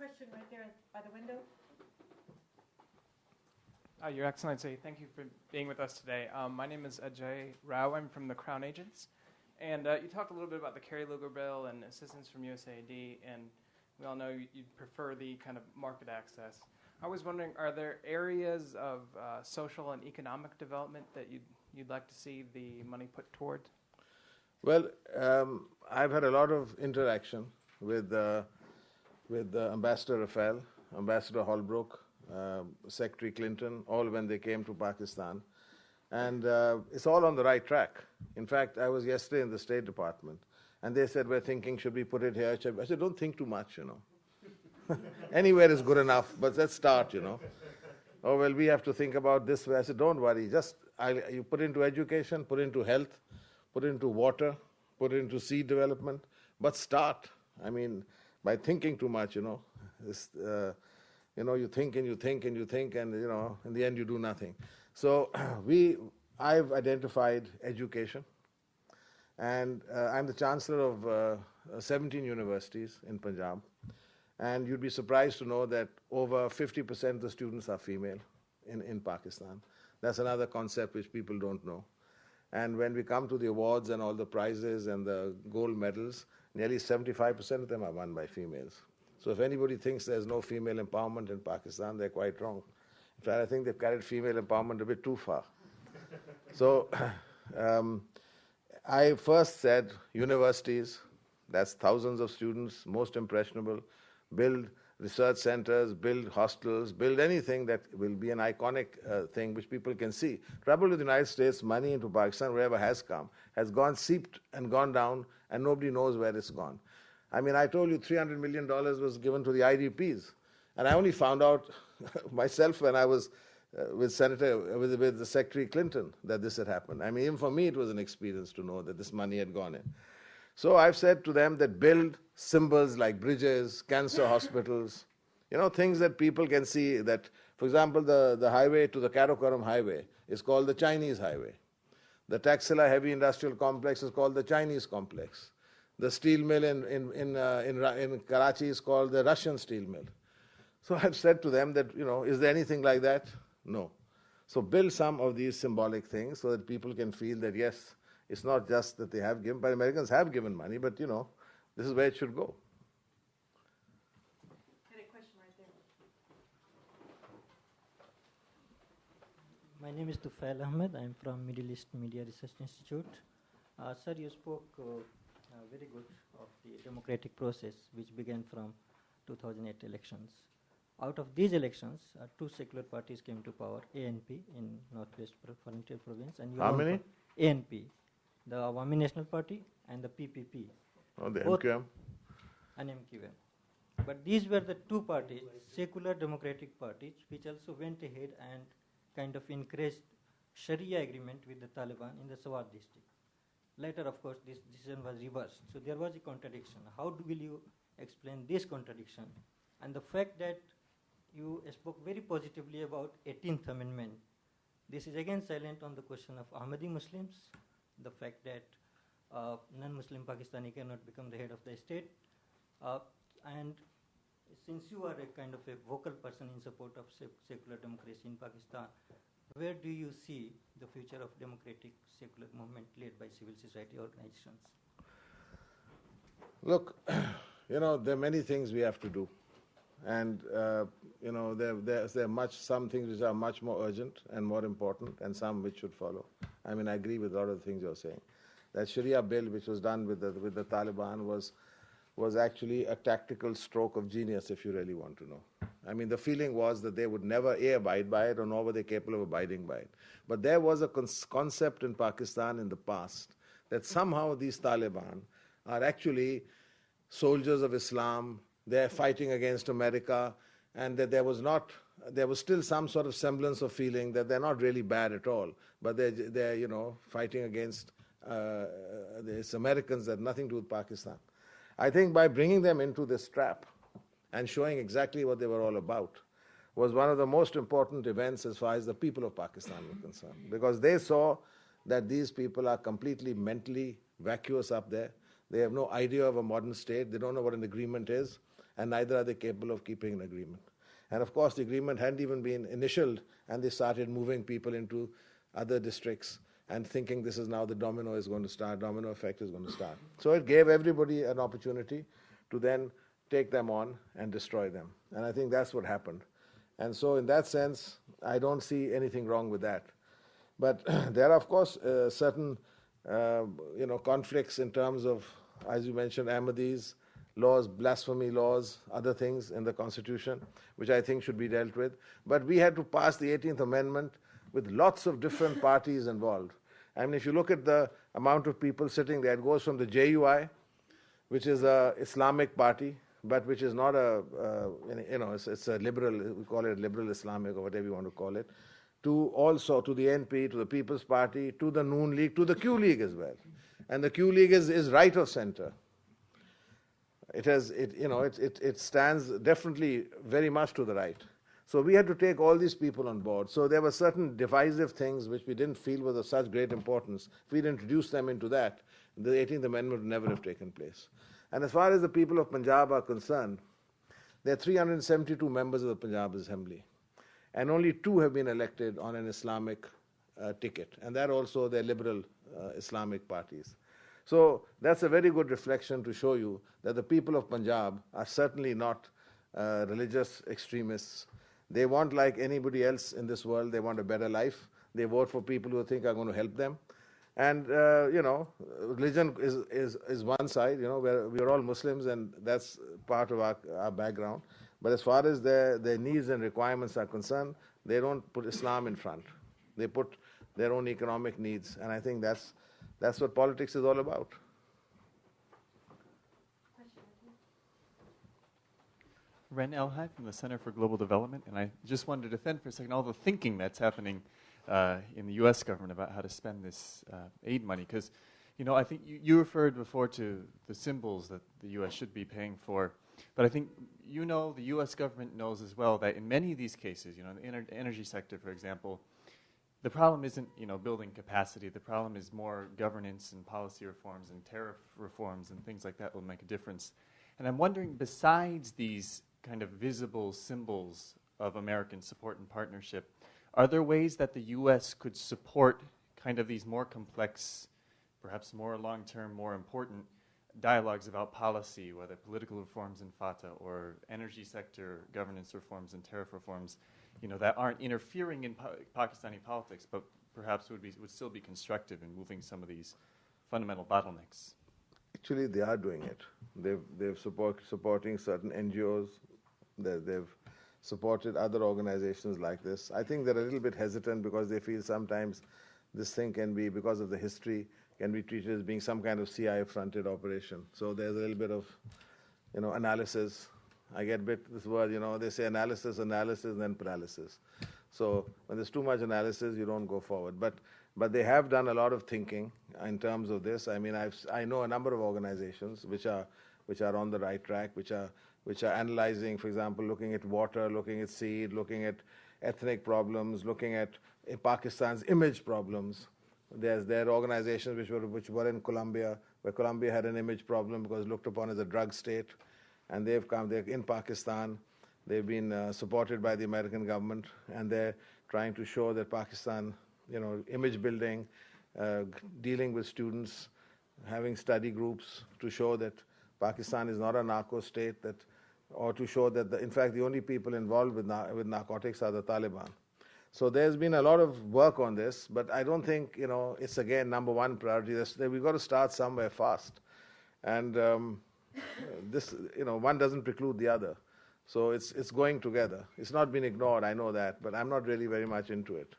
question right there by the window. Your Excellency, thank you for being with us today. My name is Ajay Rao. I'm from the Crown Agents. And you talked a little bit about the Kerry Lugar bill and assistance from USAID, and we all know you prefer the kind of market access. I was wondering, are there areas of social and economic development that you'd like to see the money put toward? Well, I've had a lot of interaction with Ambassador Rafael, Ambassador Holbrooke, Secretary Clinton, all when they came to Pakistan. And it's all on the right track. In fact, I was yesterday in the State Department, and they said, we're thinking, should we put it here? I said, don't think too much, Anywhere is good enough, but let's start, Oh, well, we have to think about this way. I said, don't worry, you put into education, put into health, put into water, put into seed development, but start. I mean, by thinking too much, you think and you think and you think, and, in the end you do nothing. So I've identified education, and I'm the Chancellor of 17 universities in Punjab, and you'd be surprised to know that over 50% of the students are female in Pakistan. That's another concept which people don't know. And when we come to the awards and all the prizes and the gold medals, nearly 75% of them are won by females. So if anybody thinks there's no female empowerment in Pakistan, they're quite wrong. In fact, I think they've carried female empowerment a bit too far. So I first said universities, that's thousands of students, most impressionable, build research centers, build hostels, build anything that will be an iconic thing which people can see. Trouble with the United States, money into Pakistan, wherever has come, has gone seeped and gone down, and nobody knows where it's gone. I mean, I told you $300 million was given to the IDPs, and I only found out myself when I was with the Secretary Clinton that this had happened. I mean, even for me, it was an experience to know that this money had gone in. So I've said to them that build symbols like bridges, cancer hospitals, things that people can see. That, for example, the highway to the Karakoram highway is called the Chinese highway. The Taxila heavy industrial complex is called the Chinese complex. The steel mill in Karachi is called the Russian steel mill. So I've said to them that, is there anything like that? No. So build some of these symbolic things so that people can feel that, yes, it's not just that they have given, but Americans have given money, but, this is where it should go. Had a question right there. My name is Tufail Ahmed. I'm from Middle East Media Research Institute. Sir, you spoke very good of the democratic process which began from 2008 elections. Out of these elections, two secular parties came to power, ANP in Northwest Frontier Province. And how many? ANP, the Awami National Party and the PPP. Oh, the MQM? And MQM. But these were the two parties, secular democratic parties, which also went ahead and kind of encouraged Sharia agreement with the Taliban in the Swat district. Later, of course, this decision was reversed. So there was a contradiction. How will you explain this contradiction? And the fact that you spoke very positively about 18th Amendment. This is again silent on the question of Ahmadi Muslims, the fact that non-Muslim Pakistani cannot become the head of the state. And since you are a kind of a vocal person in support of secular democracy in Pakistan, where do you see the future of democratic secular movement led by civil society organizations? Look, there are many things we have to do. And, there are some things which are much more urgent and more important, and some which should follow. I mean, I agree with a lot of the things you're saying. That Sharia bill, which was done with the Taliban, was actually a tactical stroke of genius, if you really want to know. I mean, the feeling was that they would never abide by it, or nor were they capable of abiding by it. But there was a concept in Pakistan in the past that somehow these Taliban are actually soldiers of Islam. They're fighting against America, and that there was still some sort of semblance of feeling that they're not really bad at all, but they're fighting against these Americans that have nothing to do with Pakistan. I think by bringing them into this trap and showing exactly what they were all about was one of the most important events as far as the people of Pakistan were concerned, because they saw that these people are completely mentally vacuous up there. They have no idea of a modern state. They don't know what an agreement is, and neither are they capable of keeping an agreement. And of course, the agreement hadn't even been initialed, and they started moving people into other districts and thinking this is now the domino effect is going to start. So it gave everybody an opportunity to then take them on and destroy them. And I think that's what happened. And so in that sense, I don't see anything wrong with that. But there are, of course, certain conflicts in terms of, as you mentioned, Ahmadis, laws, blasphemy laws, other things in the Constitution, which I think should be dealt with. But we had to pass the 18th Amendment with lots of different parties involved. I mean, if you look at the amount of people sitting there, it goes from the JUI, which is a Islamic party, but which is not it's a liberal, we call it liberal Islamic or whatever you want to call it, to also to the NP, to the People's Party, to the Noon League, to the Q League as well. And the Q League is right of center. It stands definitely very much to the right. So we had to take all these people on board. So there were certain divisive things which we didn't feel was of such great importance. If we'd introduced them into that, the 18th Amendment would never have taken place. And as far as the people of Punjab are concerned, there are 372 members of the Punjab Assembly. And only 2 have been elected on an Islamic ticket. And that also they're liberal Islamic parties. So that's a very good reflection to show you that the people of Punjab are certainly not religious extremists. They want, like anybody else in this world, they want a better life. They vote for people who think are going to help them. And, religion is one side, we're all Muslims and that's part of our background. But as far as their needs and requirements are concerned, they don't put Islam in front. They put their own economic needs. And I think that's what politics is all about. Ren Elhai from the Center for Global Development, and I just wanted to defend for a second all the thinking that's happening in the U.S. government about how to spend this aid money, because, I think you referred before to the symbols that the U.S. should be paying for, but I think the U.S. government knows as well that in many of these cases, in the energy sector, for example, the problem isn't, building capacity. The problem is more governance and policy reforms and tariff reforms and things like that will make a difference. And I'm wondering, besides these kind of visible symbols of American support and partnership, are there ways that the U.S. could support kind of these more complex, perhaps more long-term, more important dialogues about policy, whether political reforms in FATA or energy sector governance reforms and tariff reforms, that aren't interfering in Pakistani politics, but perhaps would still be constructive in moving some of these fundamental bottlenecks? Actually, they are doing it. They've supporting certain NGOs. They've supported other organizations like this. I think they're a little bit hesitant because they feel sometimes this thing can be, because of the history, can be treated as being some kind of CIA-fronted operation. So there's a little bit of, analysis. I get this word, they say analysis, and then paralysis. So when there's too much analysis, you don't go forward. But they have done a lot of thinking in terms of this. I mean, I know a number of organizations which are on the right track, which are analyzing, for example, looking at water, looking at seed, looking at ethnic problems, looking at Pakistan's image problems. There are organizations which were in Colombia, where Colombia had an image problem because looked upon as a drug state, and they're in Pakistan. They've been supported by the American government, and they're trying to show that Pakistan, image building, dealing with students, having study groups to show that Pakistan is not a narco state, or to show that, in fact, the only people involved with narcotics are the Taliban. So there's been a lot of work on this, but I don't think, it's again number one priority. We've got to start somewhere fast. And this, one doesn't preclude the other. So it's going together. It's not been ignored, I know that, but I'm not really very much into it.